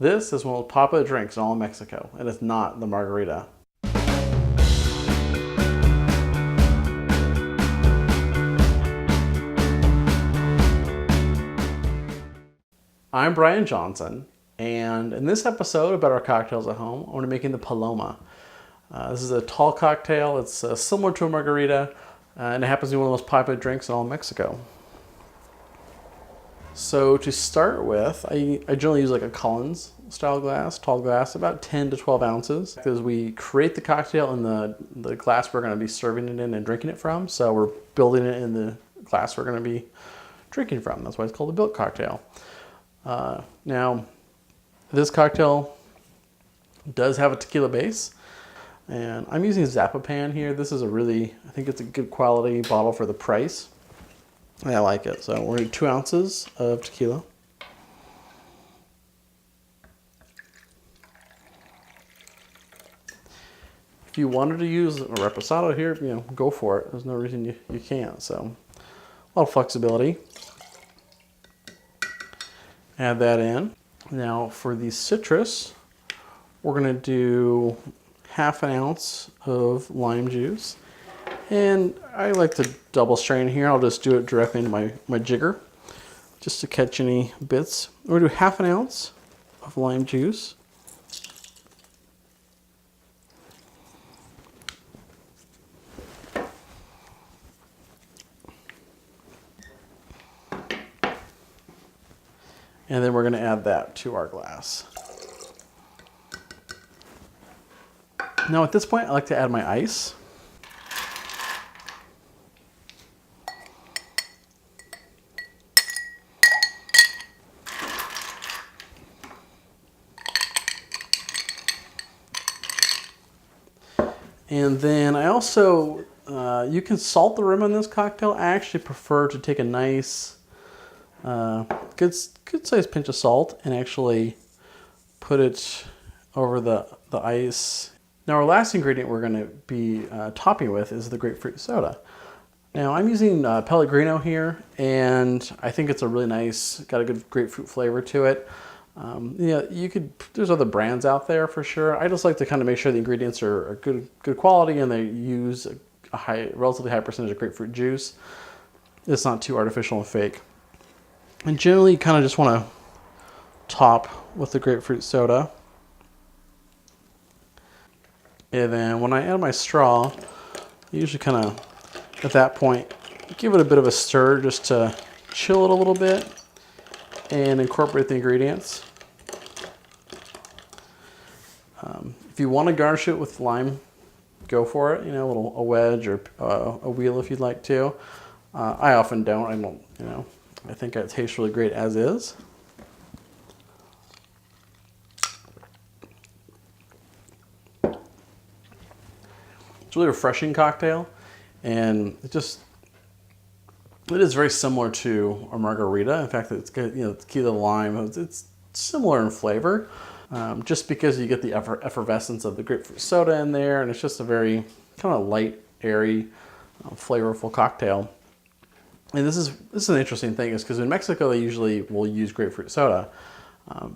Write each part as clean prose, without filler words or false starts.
This is one of the popular drinks in all of Mexico, and it's not the margarita. I'm Brian Johnson, and in this episode about our cocktails at home, I'm going to be making the Paloma. This is a tall cocktail. It's similar to a margarita, and it happens to be one of the most popular drinks in all of Mexico. So to start with, I generally use like a Collins style glass, tall glass, about 10 to 12 ounces. Because we create the cocktail in the glass we're going to be serving it in and drinking it from. So we're building it in the glass we're going to be drinking from. That's why it's called a built cocktail. Now, this cocktail does have a tequila base. And I'm using Zapopan here. This is I think it's a good quality bottle for the price. I like it. So we're going to 2 ounces of tequila. If you wanted to use a repasado here, go for it. There's no reason you can't. So a lot of flexibility. Add that in. Now for the citrus, we're going to do ½ ounce of lime juice. And I like to double strain here. I'll just do it directly into my jigger just to catch any bits. We're going to do ½ ounce of lime juice. And then we're going to add that to our glass. Now at this point, I like to add my ice. And then I also, you can salt the rim on this cocktail. I actually prefer to take a nice, good sized pinch of salt and actually put it over the ice. Now our last ingredient we're going to be topping with is the grapefruit soda. Now I'm using Pellegrino here, and I think it's a really nice, got a good grapefruit flavor to it. There's other brands out there for sure. I just like to kind of make sure the ingredients are good quality and they use a relatively high percentage of grapefruit juice. It's not too artificial and fake. And generally you kind of just want to top with the grapefruit soda. And then when I add my straw, I usually kind of, at that point, give it a bit of a stir just to chill it a little bit and incorporate the ingredients. If you want to garnish it with lime, go for it. A wedge or a wheel if you'd like to. I often don't. I think it tastes really great as is. It's a really refreshing cocktail, and it is very similar to a margarita. In fact, it's got tequila, lime. It's similar in flavor, just because you get the effervescence of the grapefruit soda in there, and it's just a very kind of light, airy, flavorful cocktail. And this is an interesting thing, is because in Mexico they usually will use grapefruit soda.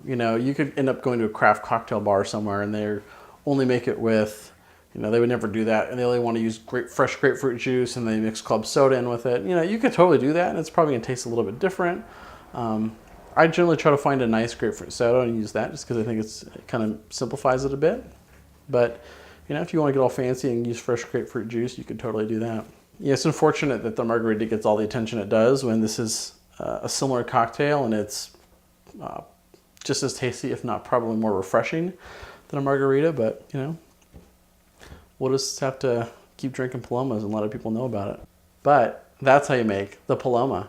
You could end up going to a craft cocktail bar somewhere, and they only make it with. They would never do that, and they only want to use fresh grapefruit juice, and they mix club soda in with it. You could totally do that, and it's probably going to taste a little bit different. I generally try to find a nice grapefruit soda and use that just because I think it kind of simplifies it a bit. But, if you want to get all fancy and use fresh grapefruit juice, you could totally do that. Yeah, it's unfortunate that the margarita gets all the attention it does when this is a similar cocktail, and it's just as tasty, if not probably more refreshing than a margarita, but, we'll just have to keep drinking Palomas and let other people know about it. But that's how you make the Paloma.